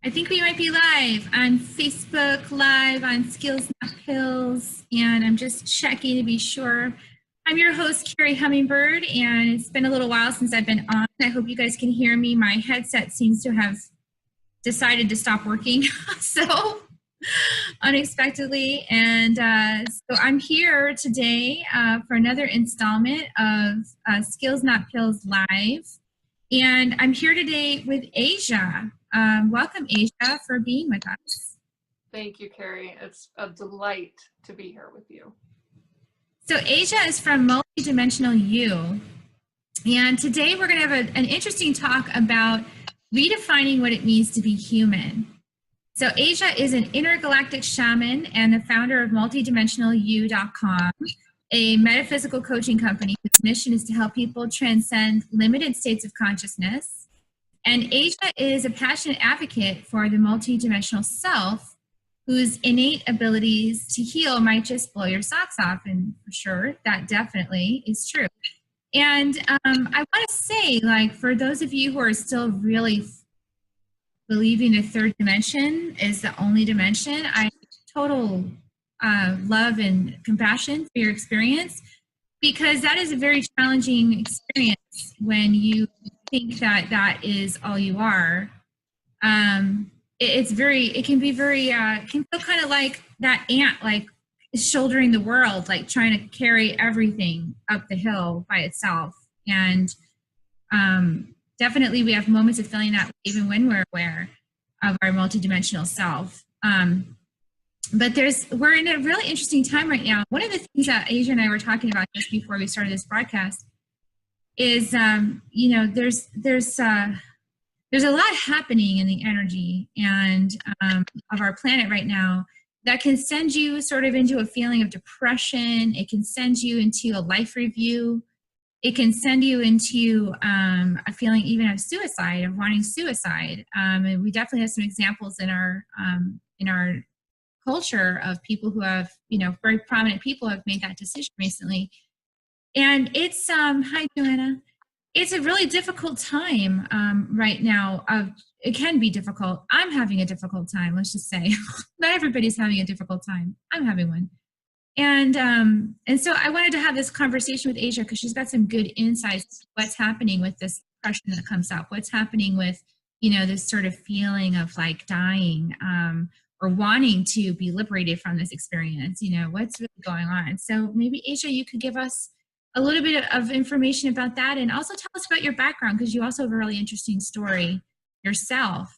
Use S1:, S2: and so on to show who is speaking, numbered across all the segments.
S1: I think we might be live on Facebook Live on Skills Not Pills, and I'm just checking to be sure. I'm your host, Carrie Hummingbird, and it's been a little while since I've been on. I hope you guys can hear me. My headset seems to have decided to stop working, so unexpectedly. And so I'm here today for another installment of Skills Not Pills Live. And I'm here today with Asia. Welcome, Asia, for being with us.
S2: Thank you, Carrie. It's a delight to be here with you.
S1: So Asia is from Multidimensional You. And today we're going to have an interesting talk about redefining what it means to be human. So Asia is an intergalactic shaman and the founder of multidimensionalu.com, a metaphysical coaching company whose mission is to help people transcend limited states of consciousness. And Asia is a passionate advocate for the multidimensional self, whose innate abilities to heal might just blow your socks off. And for sure, that definitely is true. And I want to say, like, for those of you who are still really believing the third dimension is the only dimension, I total love and compassion for your experience, because that is a very challenging experience when you think that that is all you are. It can be very, can feel kind of like that ant, like shouldering the world, like trying to carry everything up the hill by itself. And definitely we have moments of feeling that even when we're aware of our multidimensional self. But we're in a really interesting time right now. One of the things that Asia and I were talking about just before we started this broadcast is, there's a lot happening in the energy and of our planet right now that can send you sort of into a feeling of depression. It can send you into a life review. It can send you into a feeling even of suicide, of wanting suicide. And we definitely have some examples in our culture of people who have, very prominent people have made that decision recently. And it's, hi, Joanna. It's a really difficult time right now. It can be difficult. I'm having a difficult time, let's just say. Not everybody's having a difficult time. I'm having one. And so I wanted to have this conversation with Asia because she's got some good insights to what's happening with this depression that comes up. What's happening with, this sort of feeling of like dying or wanting to be liberated from this experience. What's really going on. So maybe Asia, you could give us a little bit of information about that, and also tell us about your background, because you also have a really interesting story yourself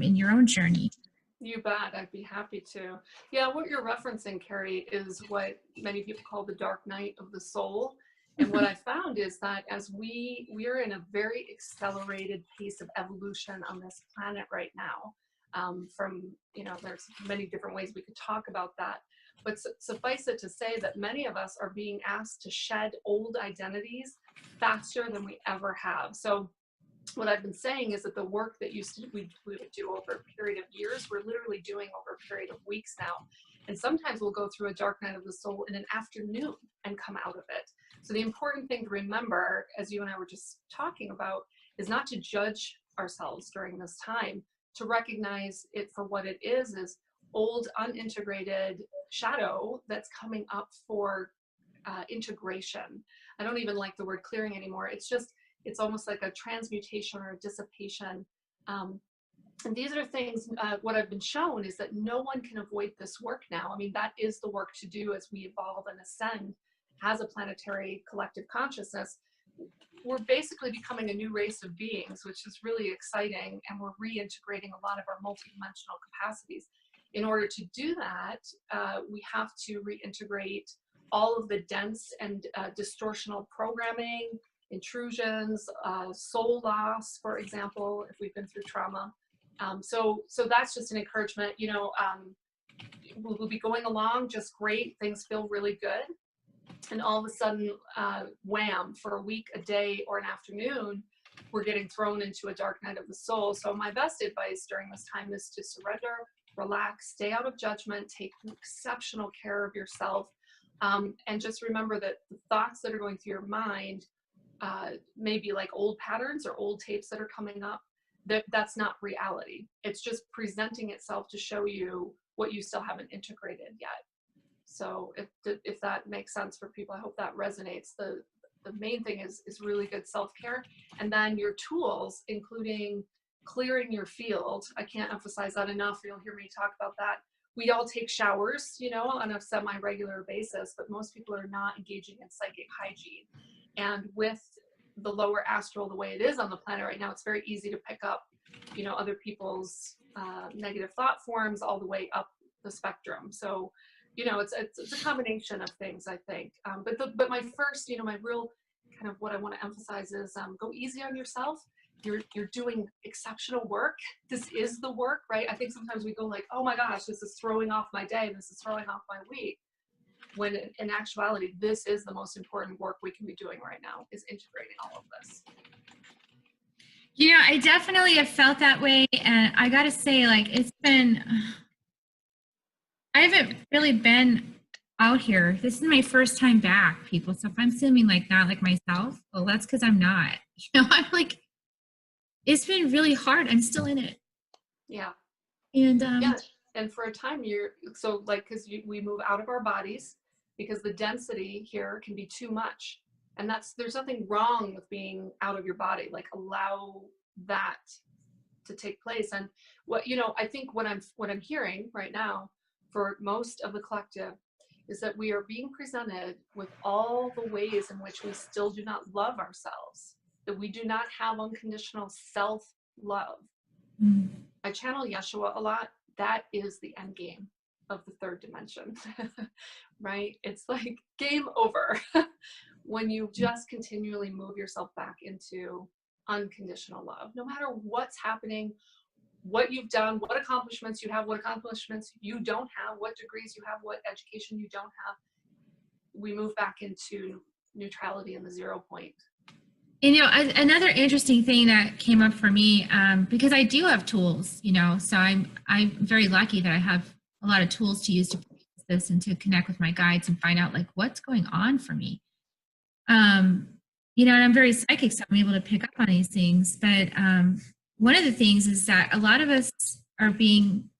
S1: in your own journey.
S2: You bet. I'd be happy to. Yeah, what you're referencing, Carrie, is what many people call the dark night of the soul. And what I found is that as we're in a very accelerated pace of evolution on this planet right now, there's many different ways we could talk about that. But suffice it to say that many of us are being asked to shed old identities faster than we ever have. So what I've been saying is that the work that we would do over a period of years, we're literally doing over a period of weeks now. And sometimes we'll go through a dark night of the soul in an afternoon and come out of it. So the important thing to remember, as you and I were just talking about, is not to judge ourselves during this time, to recognize it for what it is old, unintegrated shadow that's coming up for integration. I don't even like the word clearing anymore. It's almost like a transmutation or a dissipation. And these are things, what I've been shown is that no one can avoid this work now. I mean, that is the work to do as we evolve and ascend as a planetary collective consciousness. We're basically becoming a new race of beings, which is really exciting. And we're reintegrating a lot of our multidimensional capacities. In order to do that, we have to reintegrate all of the dense and distortional programming, intrusions, soul loss, for example, if we've been through trauma. So that's just an encouragement. We'll be going along just great. Things feel really good. And all of a sudden, wham, for a week, a day, or an afternoon, we're getting thrown into a dark night of the soul. So my best advice during this time is to surrender, relax, stay out of judgment, take exceptional care of yourself, and just remember that the thoughts that are going through your mind may be like old patterns or old tapes that are coming up. that's not reality. It's just presenting itself to show you what you still haven't integrated yet. So if that makes sense for people, I hope that resonates. The main thing is really good self-care, and then your tools, including clearing your field. I can't emphasize that enough. You'll hear me talk about that. We all take showers, you know, on a semi-regular basis, but most people are not engaging in psychic hygiene. And with the lower astral the way it is on the planet right now, it's very easy to pick up, you know, other people's negative thought forms all the way up the spectrum. So, you know, it's a combination of things, I think. But my first, you know, my real kind of what I want to emphasize is go easy on yourself. You're doing exceptional work. This is the work, right? I think sometimes we go like, oh my gosh, this is throwing off my day. This is throwing off my week. When in actuality, this is the most important work we can be doing right now, is integrating all of this.
S1: You know, I definitely have felt that way. And I got to say, like, I haven't really been out here. This is my first time back, people. So if I'm seeming like not like myself, well, that's because I'm not. You know, I'm like, it's been really hard. I'm still in it.
S2: Yeah.
S1: And
S2: yeah. And for a time so like, because we move out of our bodies because the density here can be too much. And there's nothing wrong with being out of your body. Like, allow that to take place. And what, you know, I think what I'm hearing right now for most of the collective is that we are being presented with all the ways in which we still do not love ourselves, that we do not have unconditional self-love. I channel Yeshua a lot. That is the end game of the third dimension, right? It's like game over when you just continually move yourself back into unconditional love, no matter what's happening, what you've done, what accomplishments you have, what accomplishments you don't have, what degrees you have, what education you don't have. We move back into neutrality in the 0 point.
S1: And, you know, another interesting thing that came up for me, because I do have tools, you know, so I'm very lucky that I have a lot of tools to use to practice this and to connect with my guides and find out like what's going on for me. You know, and I'm very psychic, so I'm able to pick up on these things. But one of the things is that a lot of us are being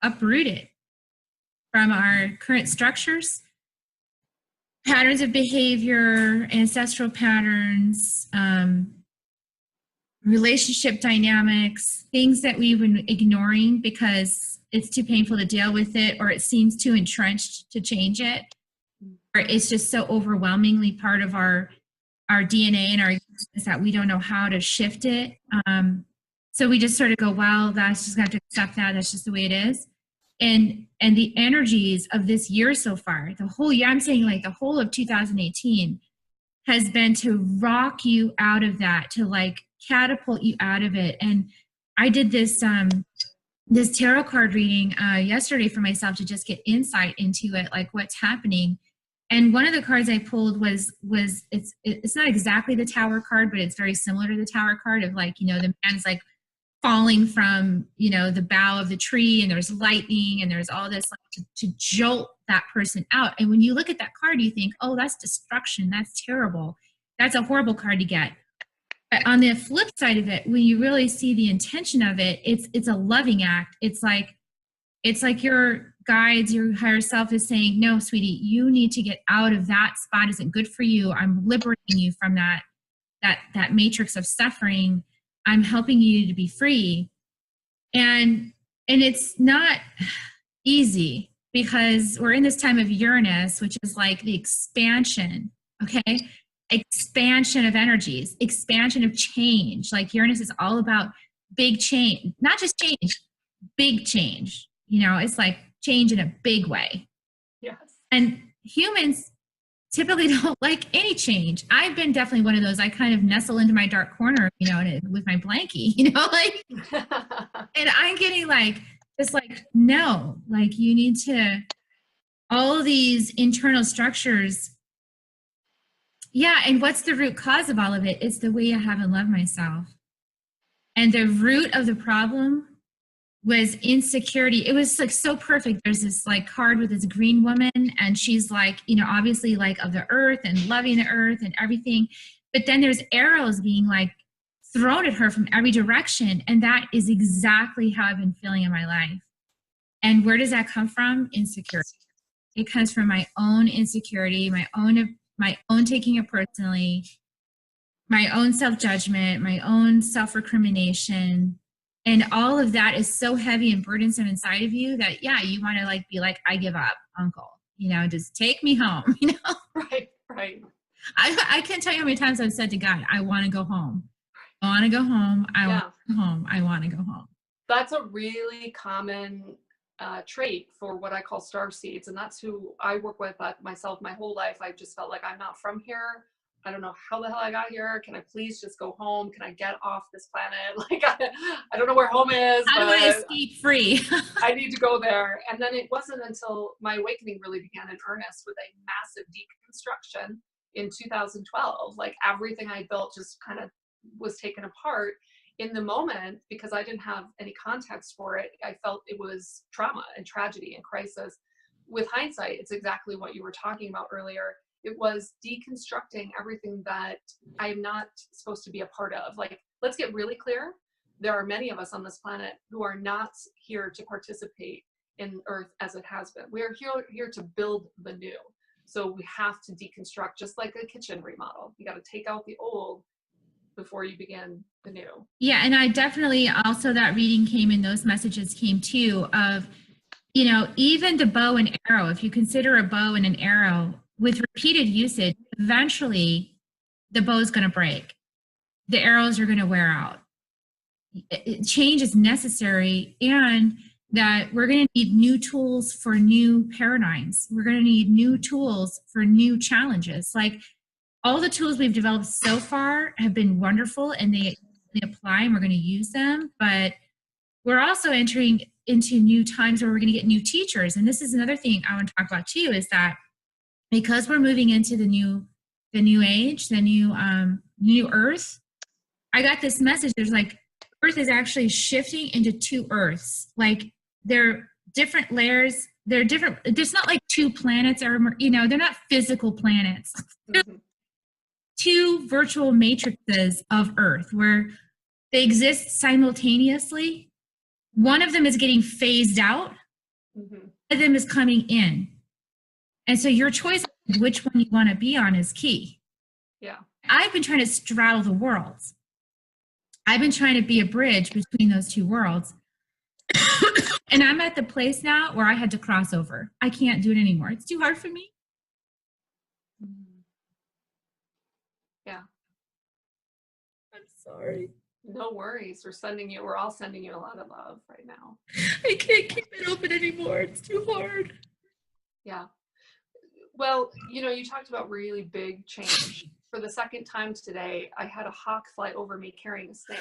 S1: uprooted from our current structures, patterns of behavior, ancestral patterns, relationship dynamics, things that we've been ignoring because it's too painful to deal with it, or it seems too entrenched to change it, or it's just so overwhelmingly part of our DNA and our existence that we don't know how to shift it. So we just sort of go, well, that's just got to accept that. That's just the way it is. And the energies of this year so far, the whole year, I'm saying like the whole of 2018 has been to rock you out of that, to like catapult you out of it. And I did this this tarot card reading yesterday for myself to just get insight into it, like what's happening. And one of the cards I pulled was it's not exactly the Tower card, but it's very similar to the Tower card of like, you know, the man is like falling from, you know, the bough of the tree, and there's lightning and there's all this like to jolt that person out. And when you look at that card, you think, oh, that's destruction. That's terrible. That's a horrible card to get. But on the flip side of it, when you really see the intention of it, it's a loving act. It's like your guides, your higher self is saying, no, sweetie, you need to get out of that spot. Isn't good for you. I'm liberating you from that matrix of suffering. I'm helping you to be free. And it's not easy because we're in this time of Uranus, which is like the expansion, okay? Expansion of energies, expansion of change. Like Uranus is all about big change, not just change, big change. You know, it's like change in a big way.
S2: Yes. And
S1: humans typically don't like any change. I've been definitely one of those. I kind of nestle into my dark corner, you know, with my blankie, you know, like, and I'm getting like, just like, no, like you need to, all these internal structures. Yeah. And what's the root cause of all of it? It's the way I haven't loved myself. And the root of the problem was insecurity. It was like so perfect. There's this like card with this green woman, and she's like, you know, obviously like of the earth and loving the earth and everything. But then there's arrows being like thrown at her from every direction. And that is exactly how I've been feeling in my life. And where does that come from? Insecurity. It comes from my own insecurity, my own taking it personally, my own self-judgment, my own self-recrimination. And all of that is so heavy and burdensome inside of you that, yeah, you want to like be like, I give up, uncle, you know, just take me home, you know?
S2: Right, right.
S1: I can't tell you how many times I've said to God, I want to go home. I want to go home. I want to go home. I want to go home.
S2: That's a really common trait for what I call star seeds. And that's who I work with myself my whole life. I just felt like I'm not from here. I don't know how the hell I got here. Can I please just go home? Can I get off this planet? Like, I don't know where home is.
S1: How do I escape free?
S2: I need to go there. And then it wasn't until my awakening really began in earnest with a massive deconstruction in 2012. Like everything I built just kind of was taken apart in the moment because I didn't have any context for it. I felt it was trauma and tragedy and crisis. With hindsight, it's exactly what you were talking about earlier. It was deconstructing everything that I am not supposed to be a part of. Like, let's get really clear. There are many of us on this planet who are not here to participate in Earth as it has been. We are here to build the new. So we have to deconstruct, just like a kitchen remodel. You got to take out the old before you begin the new.
S1: Yeah, and I definitely also, that reading came and those messages came too of, you know, even the bow and arrow, if you consider a bow and an arrow with repeated usage, eventually the bow is going to break. The arrows are going to wear out. Change is necessary, and that we're going to need new tools for new paradigms. We're going to need new tools for new challenges. Like all the tools we've developed so far have been wonderful and they apply and we're going to use them, but we're also entering into new times where we're going to get new teachers. And this is another thing I want to talk about too, is that because we're moving into the new age, the new earth, I got this message. There's like, Earth is actually shifting into two Earths. Like they're different layers. They're different. There's not like two planets or, you know, they're not physical planets.
S2: Mm-hmm.
S1: Two virtual matrices of Earth where they exist simultaneously. One of them is getting phased out.
S2: Mm-hmm.
S1: One of them is coming in. And so your choice of which one you want to be on is key.
S2: Yeah.
S1: I've been trying to straddle the worlds. I've been trying to be a bridge between those two worlds. And I'm at the place now where I had to cross over. I can't do it anymore. It's too hard for me.
S2: Yeah.
S1: I'm sorry.
S2: No worries. We're all sending you a lot of love right now.
S1: I can't keep it open anymore. It's too hard.
S2: Yeah. Well, you know, you talked about really big change. For the second time today, I had a hawk fly over me carrying a snake.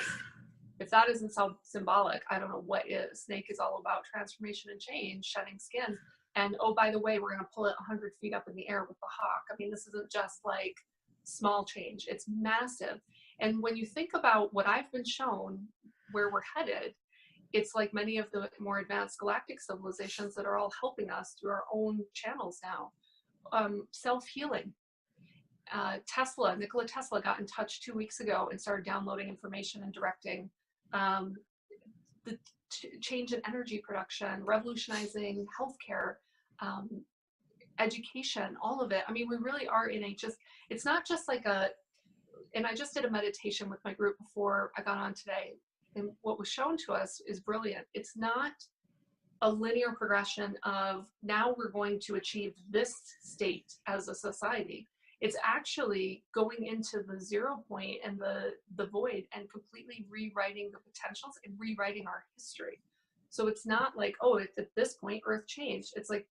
S2: If that isn't so symbolic, I don't know what is. Snake is all about transformation and change, shedding skin. And oh, by the way, we're going to pull it 100 feet up in the air with the hawk. I mean, this isn't just like small change. It's massive. And when you think about what I've been shown, where we're headed, it's like many of the more advanced galactic civilizations that are all helping us through our own channels now. Self-healing. Nikola Tesla got in touch 2 weeks ago and started downloading information and directing the change in energy production, revolutionizing healthcare, education, all of it. I mean, we really are in it's not just like and I just did a meditation with my group before I got on today. And what was shown to us is brilliant. It's not a linear progression of now we're going to achieve this state as a society. It's actually going into the 0 point and the void and completely rewriting the potentials and rewriting our history. So it's not like, oh, at this point Earth changed. It's like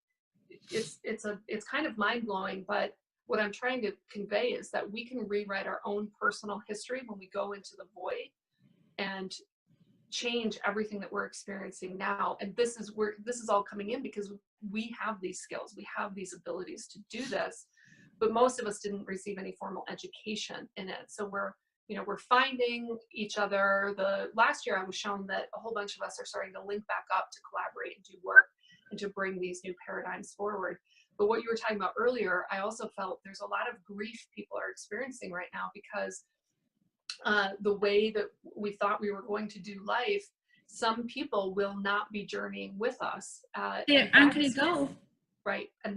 S2: it's kind of mind-blowing, but what I'm trying to convey is that we can rewrite our own personal history when we go into the void and change everything that we're experiencing now. And this is all coming in because we have these skills, we have these abilities to do this, but most of us didn't receive any formal education in it. So we're finding each other. The last year I was shown that a whole bunch of us are starting to link back up to collaborate and do work and to bring these new paradigms forward. But what you were talking about earlier, I also felt there's a lot of grief people are experiencing right now because the way that we thought we were going to do life, some people will not be journeying with us.
S1: They're not going to go.
S2: Right. And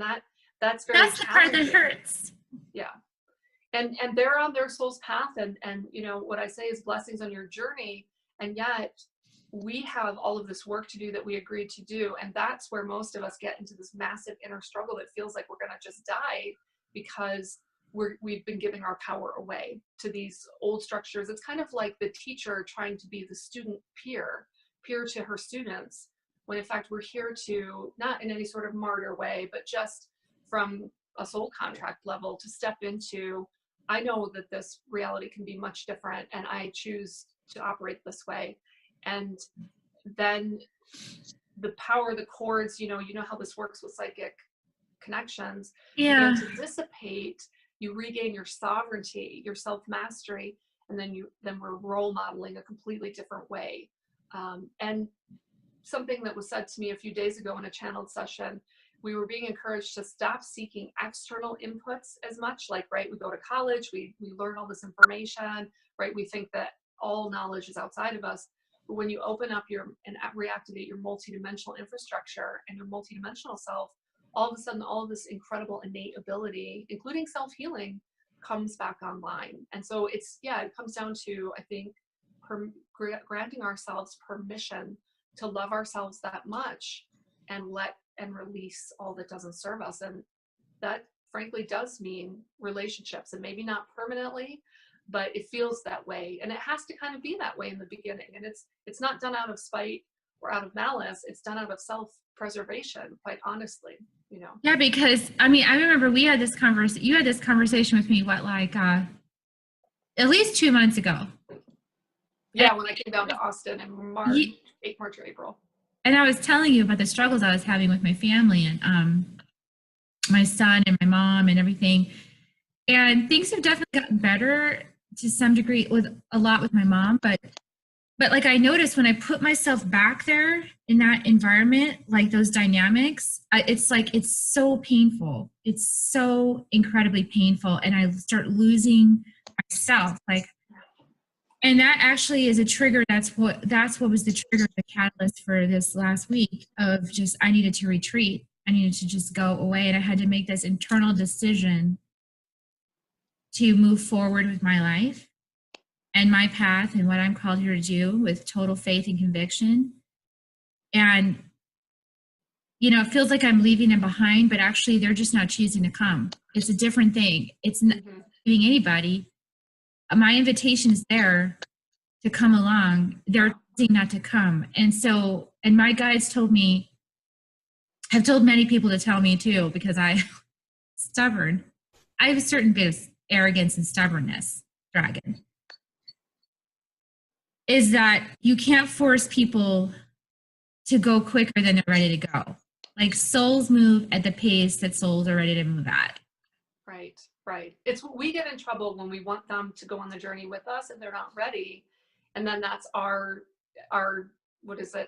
S2: that's very
S1: That's the part that hurts.
S2: Yeah. And they're on their soul's path. And, you know, what I say is blessings on your journey. And yet we have all of this work to do that we agreed to do. And that's where most of us get into this massive inner struggle that feels like we're going to just die because we've been giving our power away to these old structures. It's kind of like the teacher trying to be the student peer to her students, when in fact we're here to, not in any sort of martyr way, but just from a soul contract level, to step into, I know that this reality can be much different and I choose to operate this way. And then the power, the cords, you know how this works with psychic connections,
S1: yeah,
S2: begin to dissipate. You regain your sovereignty, your self-mastery, and then we're role modeling a completely different way. And something that was said to me a few days ago in a channeled session, we were being encouraged to stop seeking external inputs as much. Like, right, we go to college, we learn all this information, right? We think that all knowledge is outside of us. But when you open up and reactivate your multidimensional infrastructure and your multidimensional self, all of a sudden, all of this incredible innate ability, including self-healing, comes back online. And so it comes down to, I think, granting ourselves permission to love ourselves that much and release all that doesn't serve us. And that frankly does mean relationships, and maybe not permanently, but it feels that way. And it has to kind of be that way in the beginning. And it's not done out of spite or out of malice. It's done out of self-preservation, quite honestly, you know?
S1: Yeah, because I mean, I remember you had this conversation with me, at least 2 months ago.
S2: Yeah, when I came down to Austin in March or April.
S1: And I was telling you about the struggles I was having with my family and my son and my mom and everything. And things have definitely gotten better to some degree with my mom. But like I noticed when I put myself back there in that environment, like those dynamics, it's so painful. It's so incredibly painful. And I start losing myself. And that actually is a trigger. That's what was the trigger, the catalyst for this last week of just, I needed to retreat. I needed to just go away. And I had to make this internal decision to move forward with my life and my path and what I'm called here to do with total faith and conviction. And, it feels like I'm leaving them behind, but actually they're just not choosing to come. It's a different thing. It's not leaving anybody. My invitation is there to come along. They're choosing not to come. And my guides have told many people to tell me too, because I'm stubborn. I have a certain bit of arrogance and stubbornness, dragon, is that you can't force people to go quicker than they're ready to go. Like souls move at the pace that souls are ready to move at.
S2: Right. It's we get in trouble when we want them to go on the journey with us and they're not ready. And then that's our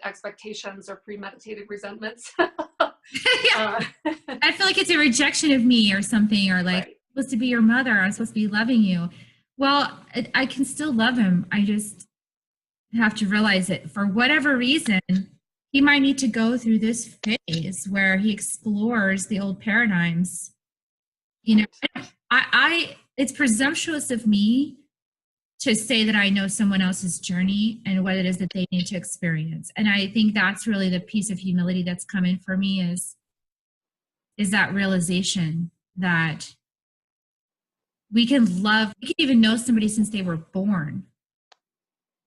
S2: expectations or premeditated resentments.
S1: I feel like it's a rejection of me or something, or like, I'm supposed to be your mother, I'm supposed to be loving you. Well, I can still love him. I just have to realize it. For whatever reason, he might need to go through this phase where he explores the old paradigms. It's presumptuous of me to say that I know someone else's journey and what it is that they need to experience. And I think that's really the piece of humility that's coming for me is that realization that we can even know somebody since they were born,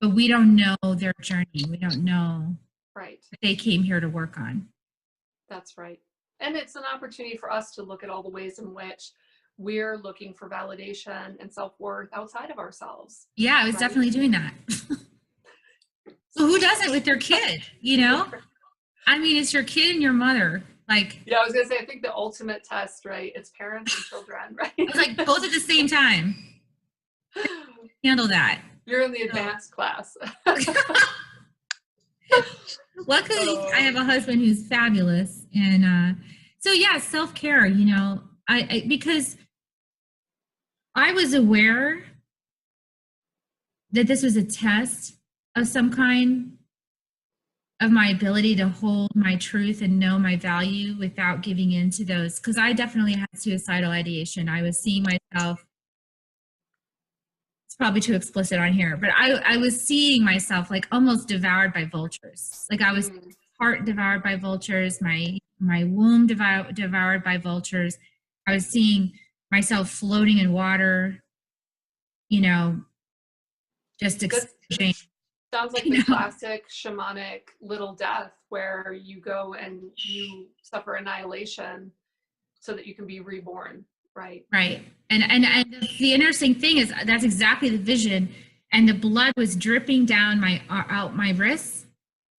S1: but we don't know their journey. We don't know what they came here to work on.
S2: That's right. And it's an opportunity for us to look at all the ways in which we're looking for validation and self-worth outside of ourselves.
S1: Yeah, I was definitely doing that. So who does it with their kid, I mean, it's your kid and your mother.
S2: Yeah, I was going to say, I think the ultimate test, right? It's parents and children, right?
S1: It's like both at the same time. Handle that.
S2: You're in the advanced class.
S1: Luckily, I have a husband who's fabulous. And self-care, because I was aware that this was a test of some kind of my ability to hold my truth and know my value without giving in to those. Because I definitely had suicidal ideation. I was seeing myself, it's probably too explicit on here, but I was seeing myself like almost devoured by vultures. Like I was heart devoured by vultures, my womb devoured by vultures. I was seeing myself floating in water, you know, just exchanging.
S2: Sounds like the classic shamanic little death where you go and you suffer annihilation so that you can be reborn, right?
S1: Right. And the interesting thing is that's exactly the vision. And the blood was dripping down out my wrists,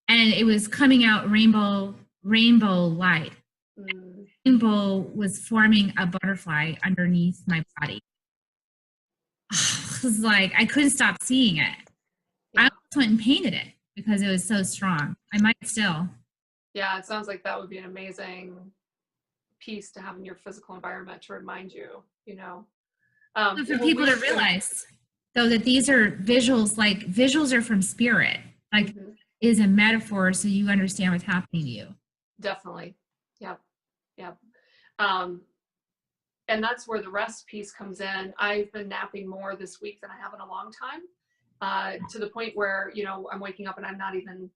S1: and it was coming out rainbow light. Rainbow was forming a butterfly underneath my body. It was like I couldn't stop seeing it. I almost went and painted it because it was so strong. I might still.
S2: Yeah, it sounds like that would be an amazing piece to have in your physical environment to remind you, you know.
S1: For people to realize, though, that these are visuals, like visuals are from spirit, like is a metaphor so you understand what's happening to you.
S2: Definitely. Yep. Yep. And that's where the rest piece comes in. I've been napping more this week than I have in a long time, to the point where, you know, I'm waking up and I'm not even,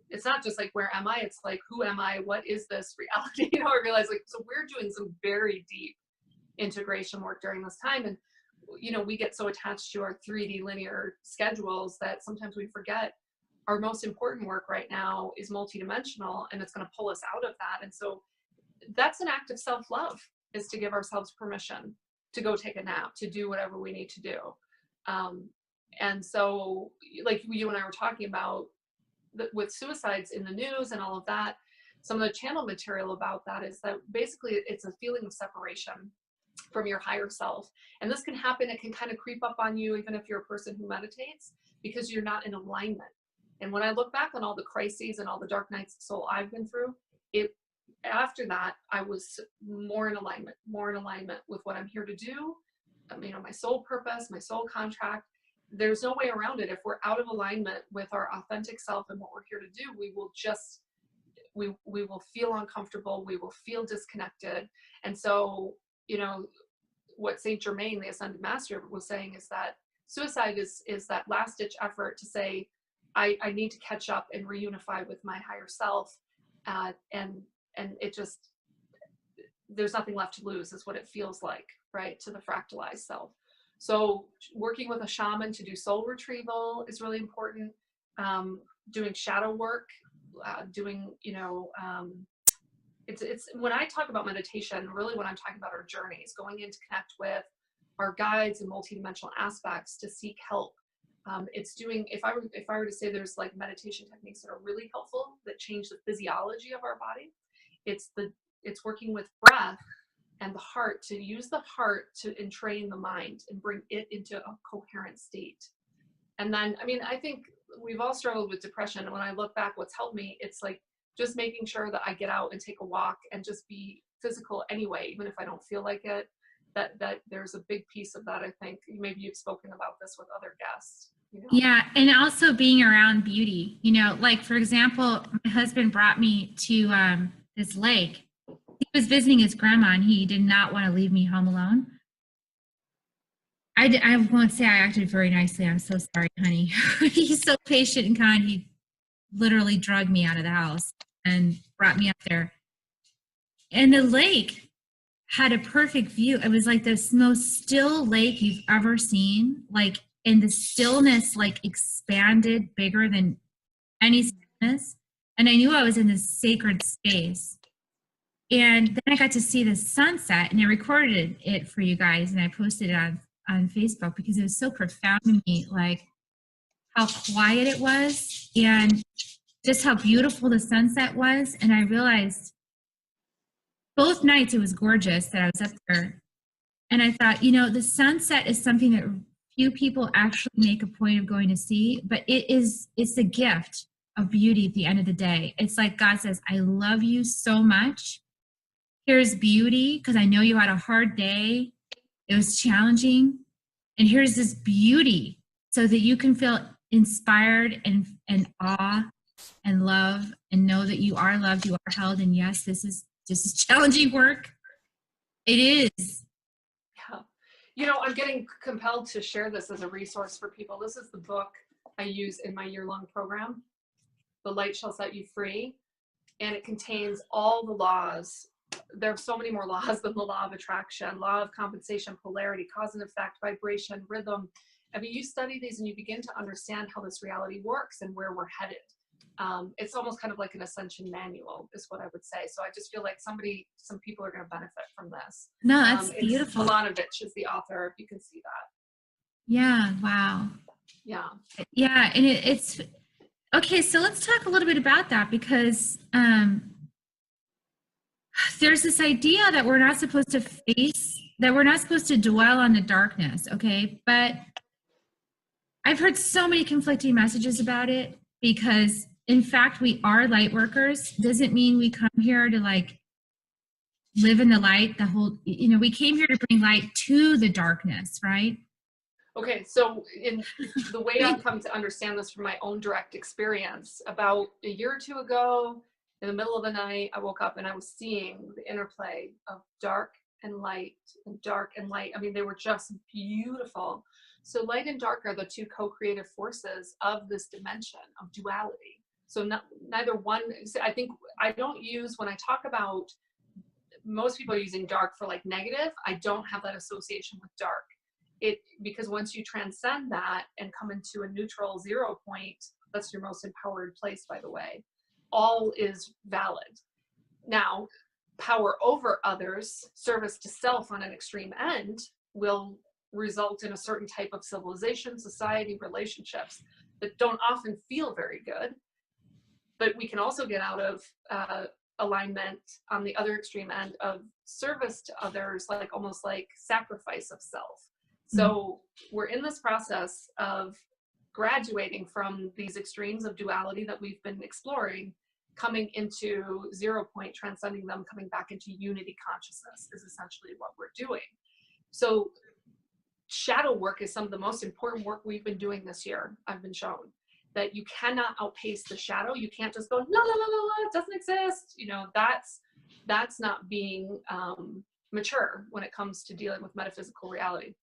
S2: it's not just like, where am I? It's like, who am I? What is this reality? You know, I realize like, so we're doing some very deep integration work during this time. And, you know, we get so attached to our 3D linear schedules that sometimes we forget our most important work right now is multidimensional, and it's going to pull us out of that. And so that's an act of self-love, is to give ourselves permission to go take a nap, to do whatever we need to do. And so like you and I were talking about with suicides in the news and all of that, some of the channel material about that is that basically it's a feeling of separation from your higher self. And this can happen, it can kind of creep up on you, even if you're a person who meditates, because you're not in alignment. And when I look back on all the crises and all the dark nights of soul I've been through, after that, I was more in alignment with what I'm here to do, you know, my soul purpose, my soul contract. There's no way around it. If we're out of alignment with our authentic self and what we're here to do, we will just, we will feel uncomfortable. We will feel disconnected. And so, you know, what Saint Germain, the Ascended Master, was saying is that suicide is that last ditch effort to say, I need to catch up and reunify with my higher self. And it just, there's nothing left to lose is what it feels like, right? To the fractalized self. So working with a shaman to do soul retrieval is really important. Doing shadow work, doing, you know, it's when I talk about meditation, really what I'm talking about are journeys, going in to connect with our guides and multidimensional aspects to seek help. It's doing, if I were to say there's like meditation techniques that are really helpful that change the physiology of our body, it's working with breath and the heart, to use the heart to entrain the mind and bring it into a coherent state. And then, I mean, I think we've all struggled with depression. And when I look back, what's helped me, it's like just making sure that I get out and take a walk and just be physical anyway, even if I don't feel like it. That there's a big piece of that. I think maybe you've spoken about this with other guests. You know?
S1: Yeah, and also being around beauty. You know, like for example, my husband brought me to this lake. He was visiting his grandma, and he did not want to leave me home alone. I won't say I acted very nicely. I'm so sorry, honey. He's so patient and kind. He literally dragged me out of the house and brought me up there. And the lake had a perfect view. It was like the most still lake you've ever seen. Like, and the stillness like expanded bigger than any stillness. And I knew I was in this sacred space. And then I got to see the sunset, and I recorded it for you guys, and I posted it on Facebook because it was so profound to me, like how quiet it was and just how beautiful the sunset was. And I realized both nights it was gorgeous that I was up there. And I thought, you know, the sunset is something that few people actually make a point of going to see, but it's the gift of beauty at the end of the day. It's like God says, I love you so much. Here's beauty, because I know you had a hard day. It was challenging. And here's this beauty. so that you can feel inspired and awe and love and know that you are loved, you are held. And yes, this is challenging work. It is.
S2: Yeah. You know, I'm getting compelled to share this as a resource for people. This is the book I use in my year-long program, The Light Shall Set You Free. And it contains all the laws. There are so many more laws than the law of attraction, law of compensation, polarity, cause and effect, vibration, rhythm. I mean, you study these and you begin to understand how this reality works and where we're headed. It's almost kind of like an ascension manual is what I would say. So I just feel like some people are going to benefit from this.
S1: No, that's beautiful.
S2: Milanovich is the author, if you can see that.
S1: Yeah. Wow.
S2: Yeah.
S1: Yeah. And it's okay. So let's talk a little bit about that, because there's this idea that we're not supposed to dwell on the darkness. Okay. But I've heard so many conflicting messages about it, because in fact, we are light workers. Doesn't mean we come here to like live in the light we came here to bring light to the darkness, right?
S2: Okay, so in the way I've come to understand this from my own direct experience, about a year or two ago, in the middle of the night, I woke up and I was seeing the interplay of dark and light and dark and light. I mean, they were just beautiful. So light and dark are the two co-creative forces of this dimension of duality. So neither one, I think I don't use, when I talk about, most people are using dark for like negative, I don't have that association with dark. Because once you transcend that and come into a neutral 0 point, that's your most empowered place, by the way, all is valid. Now, power over others, service to self on an extreme end, will result in a certain type of civilization, society, relationships that don't often feel very good. But we can also get out of alignment on the other extreme end of service to others, like almost like sacrifice of self. So we're in this process of graduating from these extremes of duality that we've been exploring, coming into 0 point, transcending them, coming back into unity consciousness is essentially what we're doing. So shadow work is some of the most important work we've been doing this year. I've been shown that you cannot outpace the shadow. You can't just go, la, la, la, la, la, it doesn't exist. You know, that's not being mature when it comes to dealing with metaphysical reality.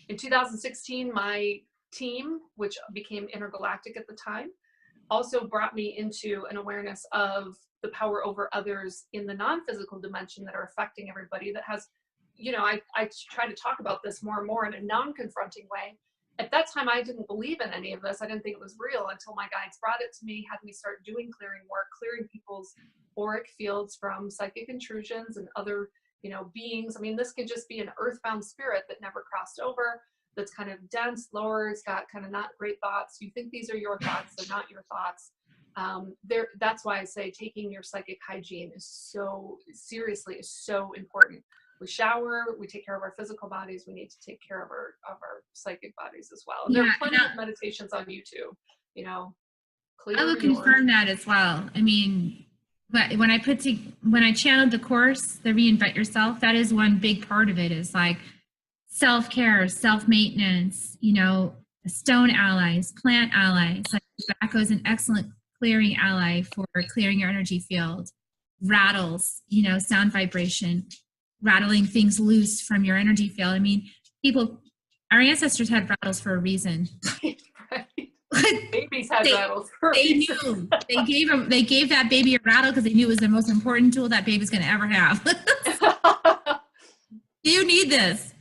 S2: In 2016, my team, which became Intergalactic at the time, also brought me into an awareness of the power over others in the non-physical dimension that are affecting everybody. That has, you know, I try to talk about this more and more in a non-confronting way. At that time, I didn't believe in any of this. I didn't think it was real until my guides brought it to me, had me start doing clearing work, clearing people's auric fields from psychic intrusions and other, you know, beings. I mean, this could just be an earthbound spirit that never crossed over, that's kind of dense, lower, it's got kind of not great thoughts. You think these are your thoughts, they're not your thoughts. That's why I say taking your psychic hygiene is so important. We shower, we take care of our physical bodies, we need to take care of our psychic bodies as well. And there are plenty of meditations on YouTube, you know.
S1: I will confirm that as well. I mean, when I channeled the course, the Reinvent Yourself, that is one big part of it, is like self-care, self-maintenance, you know, stone allies, plant allies. Like tobacco is an excellent clearing ally for clearing your energy field. Rattles, you know, sound vibration, rattling things loose from your energy field. I mean, our ancestors had rattles for a reason.
S2: Right. Babies had rattles for a reason.
S1: Knew. They gave that baby a rattle because they knew it was the most important tool that baby's going to ever have. You need this.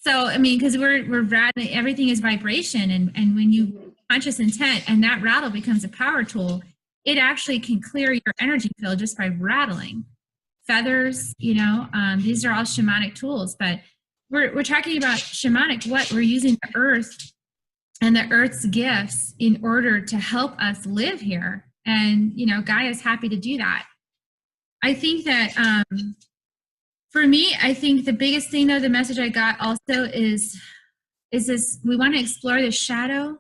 S1: So, I mean, because we're rattling, everything is vibration. And when you conscious intent and that rattle becomes a power tool, it actually can clear your energy field just by rattling. Feathers, you know, these are all shamanic tools, but we're talking about shamanic, we're using the earth and the earth's gifts in order to help us live here. And, you know, Gaia's happy to do that. I think that, for me, I think the biggest thing, though, the message I got also is this: we want to explore the shadow,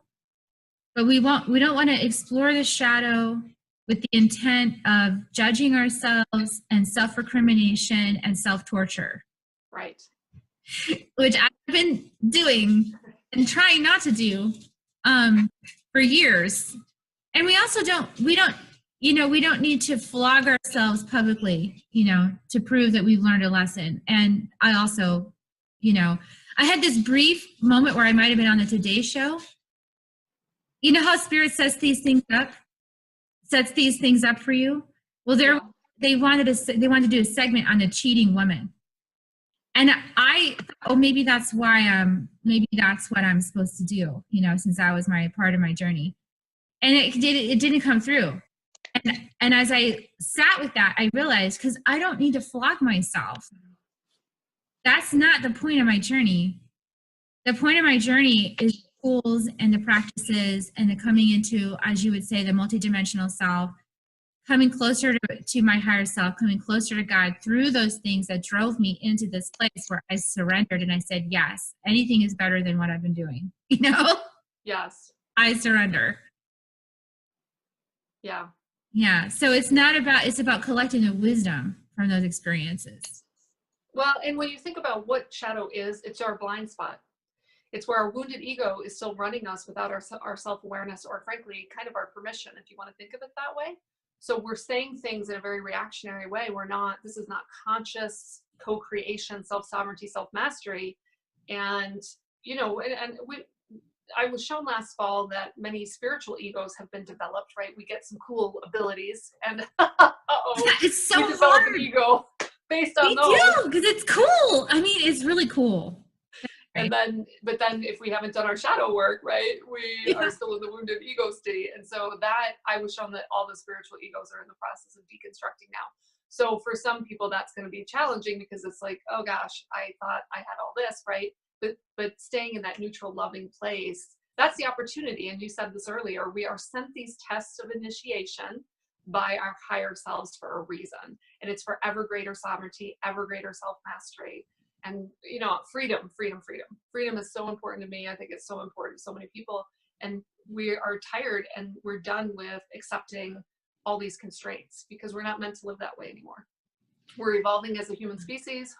S1: but we don't want to explore the shadow with the intent of judging ourselves and self-recrimination and self-torture.
S2: Right.
S1: Which I've been doing and trying not to do for years. And we also we don't need to flog ourselves publicly, to prove that we've learned a lesson. And I also, I had this brief moment where I might have been on the Today Show. You know how Spirit sets these things up for you? Well, they wanted to do a segment on the cheating woman. And maybe that's why maybe that's what I'm supposed to do, since that was my part of my journey. And it didn't come through. And as I sat with that, I realized, because I don't need to flog myself. That's not the point of my journey. The point of my journey is the tools and the practices and the coming into, as you would say, the multidimensional self, coming closer to my higher self, coming closer to God through those things that drove me into this place where I surrendered and I said, yes, anything is better than what I've been doing.
S2: Yes.
S1: I surrender.
S2: Yeah.
S1: Yeah. So it's about collecting the wisdom from those experiences.
S2: Well, and when you think about what shadow is, it's our blind spot. It's where our wounded ego is still running us without our self-awareness, or frankly, kind of our permission, if you want to think of it that way. So we're saying things in a very reactionary way. This is not conscious co-creation, self-sovereignty, self-mastery. And, I was shown last fall that many spiritual egos have been developed, right? We get some cool abilities, and
S1: it's so
S2: we develop
S1: hard.
S2: an ego based on those.
S1: We do, because it's cool. I mean, it's really cool.
S2: And but then if we haven't done our shadow work, right, we are still in the wounded ego state. And so that I was shown that all the spiritual egos are in the process of deconstructing now. So for some people, that's going to be challenging, because it's like, oh gosh, I thought I had all this, right? But staying in that neutral, loving place, that's the opportunity. And you said this earlier, we are sent these tests of initiation by our higher selves for a reason. And it's for ever greater sovereignty, ever greater self-mastery. And, freedom. Freedom is so important to me. I think it's so important to so many people. And we are tired and we're done with accepting all these constraints, because we're not meant to live that way anymore. We're evolving as a human species.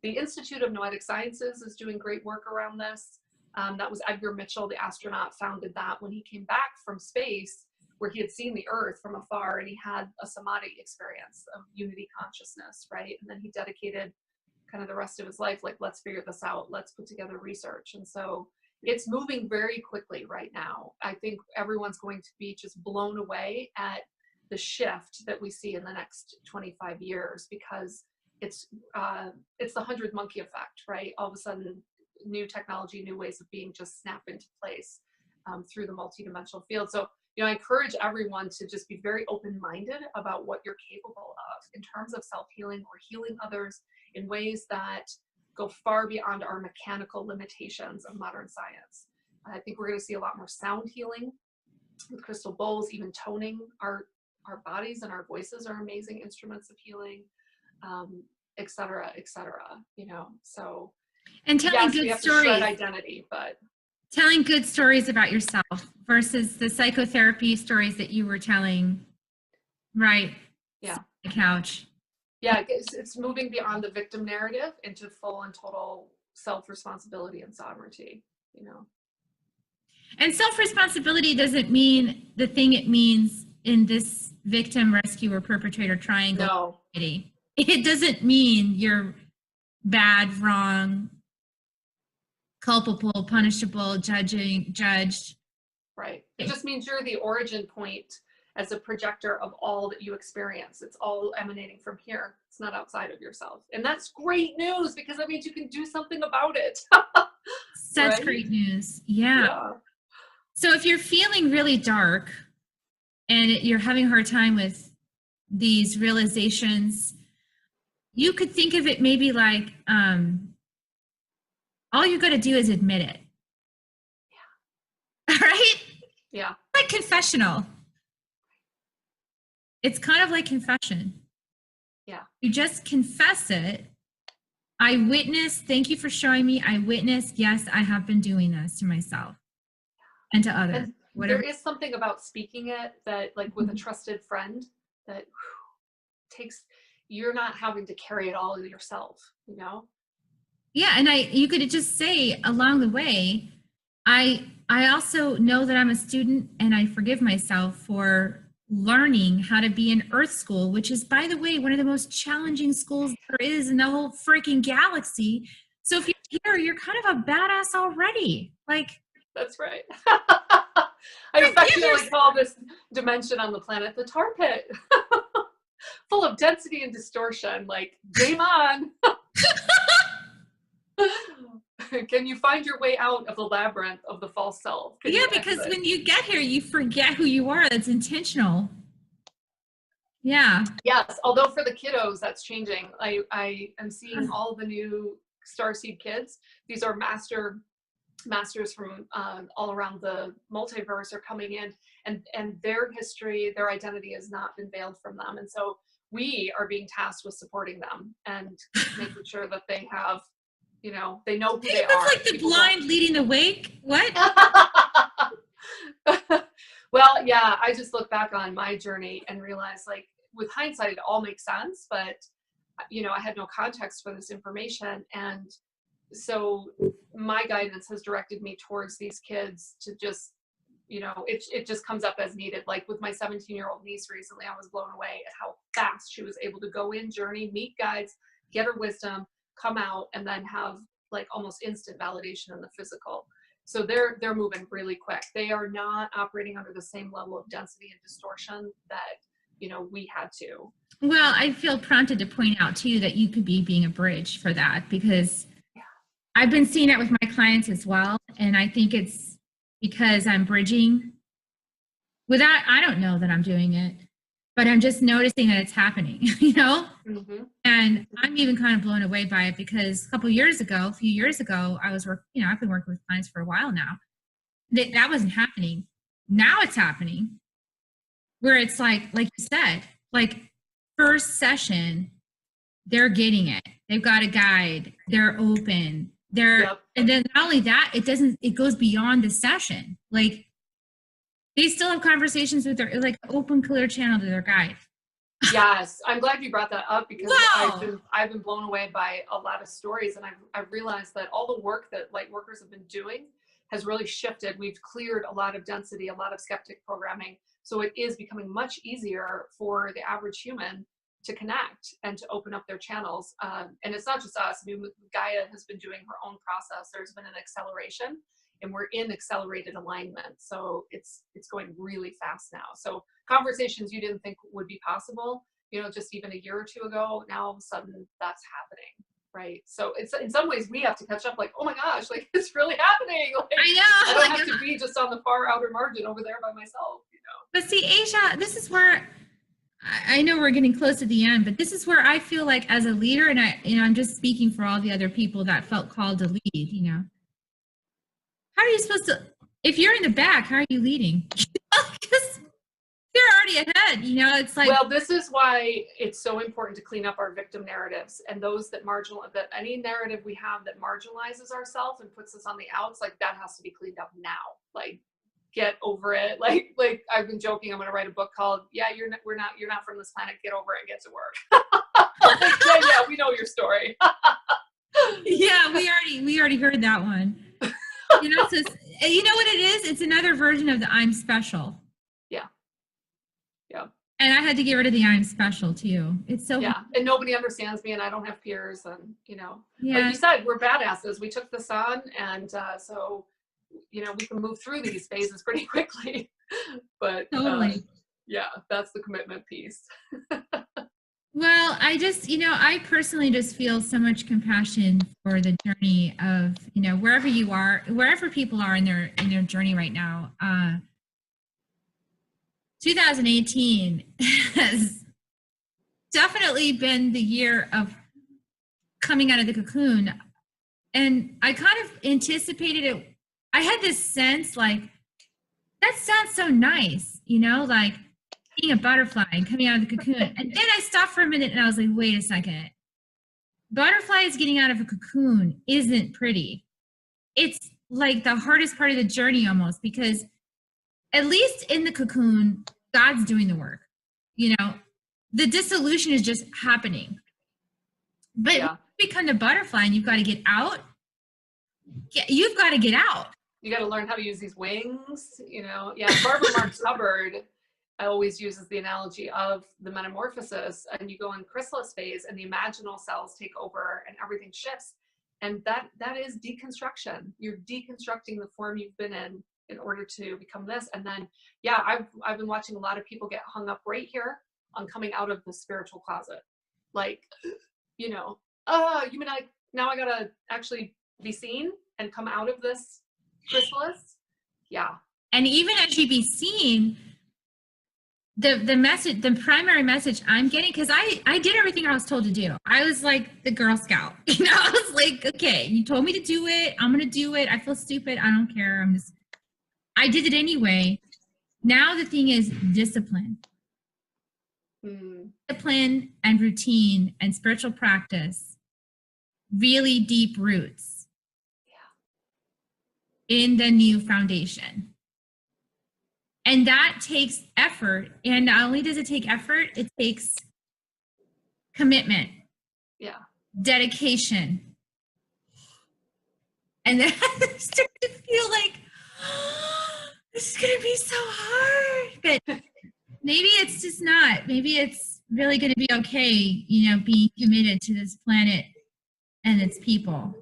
S2: The Institute of Noetic Sciences is doing great work around this. That was Edgar Mitchell, the astronaut, founded that when he came back from space, where he had seen the Earth from afar, and he had a samadhi experience of unity consciousness, right? And then he dedicated kind of the rest of his life, like, let's figure this out, let's put together research. And so it's moving very quickly right now. I think everyone's going to be just blown away at the shift that we see in the next 25 years, because it's the 100 monkey effect, right? All of a sudden, new technology, new ways of being just snap into place through the multidimensional field. So, I encourage everyone to just be very open-minded about what you're capable of in terms of self-healing or healing others in ways that go far beyond our mechanical limitations of modern science. I think we're going to see a lot more sound healing with crystal bowls, even toning. Our bodies and our voices are amazing instruments of healing, et cetera, so.
S1: And telling
S2: yes,
S1: good
S2: we have
S1: stories.
S2: To shred identity, but
S1: telling good stories about yourself versus the psychotherapy stories that you were telling, right?
S2: Yeah.
S1: On the couch.
S2: Yeah, it's moving beyond the victim narrative into full and total self-responsibility and sovereignty,
S1: And self-responsibility doesn't mean the thing it means in this victim, rescuer, perpetrator triangle.
S2: No.
S1: It doesn't mean you're bad, wrong, culpable, punishable, judged.
S2: Right. It just means you're the origin point as a projector of all that you experience. It's all emanating from here. It's not outside of yourself. And that's great news, because that means you can do something about it.
S1: Such
S2: right?
S1: Great news. Yeah. So if you're feeling really dark and you're having a hard time with these realizations, you could think of it maybe like, all you got to do is admit it. Yeah. Right?
S2: Yeah.
S1: Like confessional. It's kind of like confession.
S2: Yeah.
S1: You just confess it. I witness, thank you for showing me. I witness, yes, I have been doing this to myself and to others.
S2: And there is something about speaking it that, like with a trusted friend, that you're not having to carry it all yourself,
S1: Yeah, and you could just say along the way, I also know that I'm a student, and I forgive myself for learning how to be in Earth School, which is, by the way, one of the most challenging schools there is in the whole freaking galaxy. So if you're here, you're kind of a badass already. Like,
S2: That's right. I
S1: forgive
S2: affectionately
S1: yourself.
S2: call this dimension on the planet the tar pit. Full of density and distortion. Like, game on. Can you find your way out of the labyrinth of the false self? Can
S1: Yeah,
S2: you
S1: because
S2: exit?
S1: when you get here, you forget who you are. That's intentional. Yeah.
S2: Yes, although for the kiddos, that's changing. I am seeing all the new starseed kids. These are masters from all around the multiverse are coming in, and their history, their identity has not been veiled from them. And so we are being tasked with supporting them and making sure that they have, they know who they
S1: That's
S2: are.
S1: like the blind leading the wake. What?
S2: Well, yeah, I just look back on my journey and realize, like, with hindsight, it all makes sense, but I had no context for this information. And so my guidance has directed me towards these kids to just, it just comes up as needed. Like with my 17-year-old niece recently, I was blown away at how fast she was able to go in, journey, meet guides, get her wisdom, come out, and then have like almost instant validation in the physical. So they're moving really quick. They are not operating under the same level of density and distortion that we had to.
S1: Well, I feel prompted to point out too that you could be being a bridge for that, because I've been seeing it with my clients as well. And I think it's because I'm bridging without, I don't know that I'm doing it, but I'm just noticing that it's happening,
S2: Mm-hmm.
S1: And I'm even kind of blown away by it, because a few years ago, I was working, I've been working with clients for a while now. That wasn't happening. Now it's happening, where it's like you said, like first session, they're getting it. They've got a guide. They're open.
S2: Yep.
S1: And then not only that, it goes beyond the session. Like they still have conversations with their, like, open, clear channel to their guide.
S2: Yes, I'm glad you brought that up, because
S1: Wow.
S2: I've been blown away by a lot of stories, and I've realized that all the work that light workers have been doing has really shifted. We've cleared a lot of density, a lot of skeptic programming, so it is becoming much easier for the average human to connect and to open up their channels. And it's not just us. I mean, Gaia has been doing her own process. There's been an acceleration, and we're in accelerated alignment. So it's going really fast now. So conversations you didn't think would be possible, just even a year or two ago, now all of a sudden that's happening, right? So it's, in some ways we have to catch up, like, oh my gosh, like it's really happening. Like,
S1: I know.
S2: I don't have to be just on the far outer margin over there by myself.
S1: But see, Asia, this is where I know we're getting close to the end, but this is where I feel like as a leader, and I'm just speaking for all the other people that felt called to lead, how are you supposed to, if you're in the back, how are you leading? Because you're already ahead, it's like,
S2: Well, this is why it's so important to clean up our victim narratives, and those that any narrative we have that marginalizes ourselves and puts us on the outs, like that has to be cleaned up now. Like, get over it. Like I've been joking, I'm going to write a book called you're not from this planet, get over it and get to work. Like, yeah, we know your story.
S1: yeah, we already heard that one. So, you know what it is? It's another version of the I'm special.
S2: Yeah.
S1: And I had to get rid of the I'm special too. It's so
S2: yeah, and nobody understands me, and I don't have peers, and
S1: yeah.
S2: Like you said, we're badasses. We took this on, and so we can move through these phases pretty quickly. But
S1: Totally.
S2: yeah, that's the commitment piece.
S1: Well, I just, I personally just feel so much compassion for the journey of, wherever you are, wherever people are in their journey right now. 2018 has definitely been the year of coming out of the cocoon. And I kind of anticipated it. I had this sense like, that sounds so nice, like being a butterfly and coming out of the cocoon. And then I stopped for a minute and I was like, wait a second. Butterflies getting out of a cocoon isn't pretty. It's like the hardest part of the journey almost, because at least in the cocoon, God's doing the work. The dissolution is just happening. But when you become the butterfly and you've got to get out, you've got to get out.
S2: You got to learn how to use these wings, you know? Yeah, Barbara Marx Hubbard always uses the analogy of the metamorphosis, and you go in chrysalis phase and the imaginal cells take over and everything shifts. And that is deconstruction. You're deconstructing the form you've been in order to become this. And then, yeah, I've been watching a lot of people get hung up right here on coming out of the spiritual closet. Like, you know, you mean now I gotta actually be seen and come out of this chrysalis? Yeah.
S1: And even as you be seen, the message, the primary message I'm getting, because I did everything I was told to do. I was like the Girl Scout, you know. I was like, okay, you told me to do it, I'm gonna do it. I feel stupid, I don't care. I did it anyway. Now the thing is discipline. Discipline and routine and spiritual practice, really deep roots in the new foundation. And that takes effort. And not only does it take effort, it takes commitment, dedication. And then I start to feel like, oh, this is going to be so hard. But maybe it's just not. Maybe it's really going to be okay, you know, being committed to this planet and its people.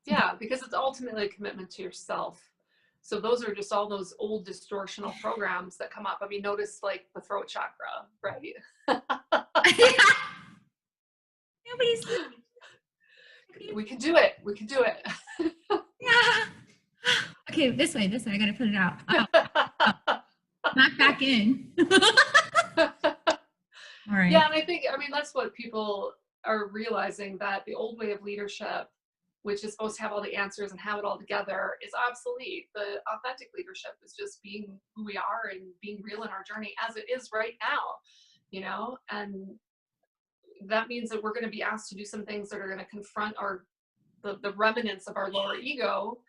S2: Yeah, because it's ultimately a commitment to yourself. So those are just all those old distortional programs that come up. I mean, notice like the throat chakra, right?
S1: Nobody's.
S2: We can do it. We can do it.
S1: Yeah. Okay, this way. I gotta put it out. Not back in. All right.
S2: Yeah, and I mean, that's what people are realizing, that the old way of leadership, which is supposed to have all the answers and have it all together, is obsolete. The authentic leadership is just being who we are and being real in our journey as it is right now, you know? And that means that we're going to be asked to do some things that are going to confront the remnants of our lower ego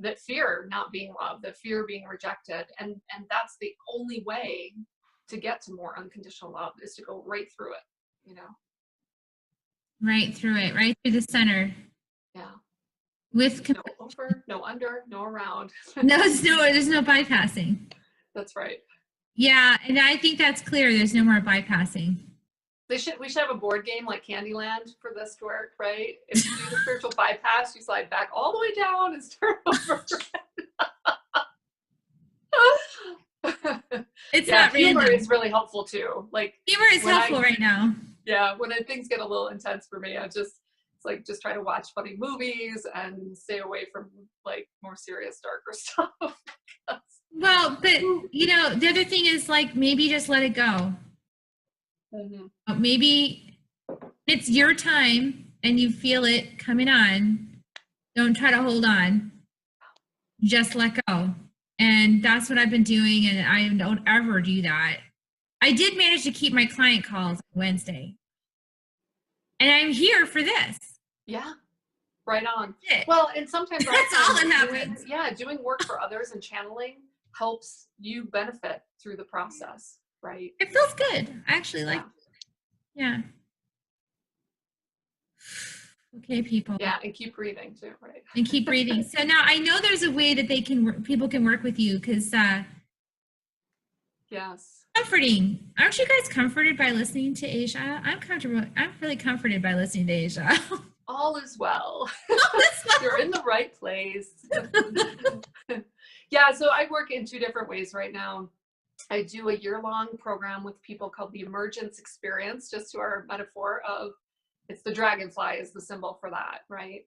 S2: that fear not being loved, that fear being rejected. And that's the only way to get to more unconditional love, is to go right through it, you know?
S1: Right through it, right through the center.
S2: Yeah.
S1: With
S2: no over, no under, no around.
S1: there's no bypassing.
S2: That's right.
S1: Yeah, and I think that's clear. There's no more bypassing.
S2: We should have a board game like Candyland for this to work, right? If you do the spiritual bypass, you slide back all the way down and start over.
S1: It's not
S2: humor
S1: random.
S2: is really helpful too. Like
S1: humor is helpful right now.
S2: Yeah, when things get a little intense for me, just try to watch funny movies and stay away from like more serious, darker stuff.
S1: Well, but you know, the other thing is like maybe just let it go. Mm-hmm. Maybe it's your time and you feel it coming on. Don't try to hold on. Just let go. And that's what I've been doing, and I don't ever do that. I did manage to keep my client calls on Wednesday. And I'm here for this.
S2: Yeah. Right on. Well, and sometimes
S1: that's all that happens.
S2: Doing work for others and channeling helps you benefit through the process, right?
S1: It feels good. I actually like yeah. Okay, people.
S2: Yeah, and keep breathing too, right?
S1: And keep breathing. So now I know there's a way that people can work with you, because
S2: yes.
S1: Comforting. Aren't you guys comforted by listening to Asia? I'm really comforted by listening to Asia.
S2: All is well. You're in the right place. Yeah, so I work in 2 different ways right now. I do a year-long program with people called the Emergence Experience, just to our metaphor of, it's the dragonfly is the symbol for that, right?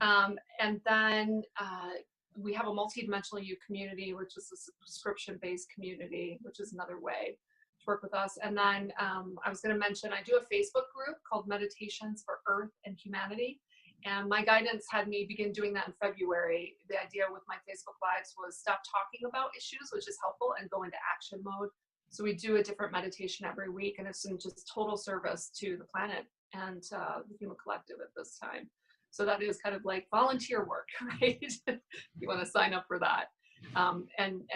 S2: And then we have a multidimensional you community, which is a subscription-based community, which is another way to work with us. And then I was going to mention, I do a Facebook group called Meditations for Earth and Humanity. And my guidance had me begin doing that in February. The idea with my Facebook Lives was stop talking about issues, which is helpful, and go into action mode. So we do a different meditation every week, and it's in just total service to the planet and the human collective at this time. So that is kind of like volunteer work, right? You want to sign up for that. And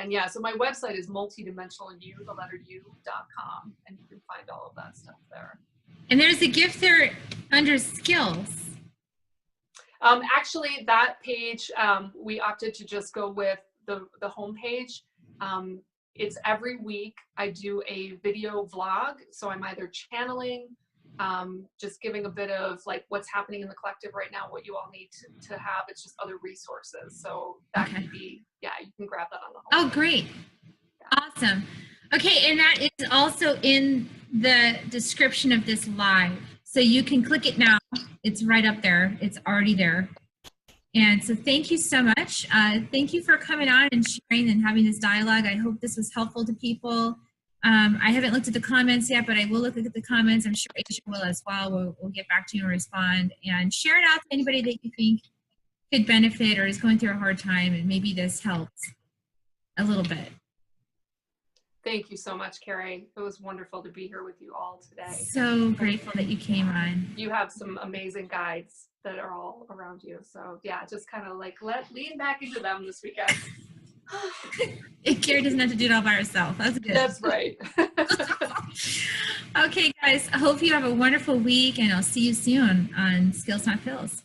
S2: yeah, so my website is multidimensionalu.com, and you can find all of that stuff there.
S1: And there's a gift there under skills.
S2: Actually, that page, we opted to just go with the homepage. It's every week I do a video vlog. So I'm either channeling, just giving a bit of like what's happening in the collective right now, what you all need to have. It's just other resources. So that
S1: Okay.
S2: can be, yeah, you can grab that on the
S1: Oh,
S2: homepage.
S1: great. Awesome. Okay, and that is also in the description of this live. So you can click it now. It's right up there. It's already there. And so thank you so much. Thank you for coming on and sharing and having this dialogue. I hope this was helpful to people. I haven't looked at the comments yet, but I will look at the comments. I'm sure Aisha will as well. We'll get back to you and respond. And share it out to anybody that you think could benefit or is going through a hard time, and maybe this helps a little bit.
S2: Thank you so much, Carrie. It was wonderful to be here with you all today.
S1: So grateful that you came on.
S2: You have some amazing guides that are all around you. So yeah, just kind of like lean back into them this weekend.
S1: Carrie doesn't have to do it all by herself. That's good.
S2: That's right.
S1: Okay, guys, I hope you have a wonderful week, and I'll see you soon on Skills Not Pills.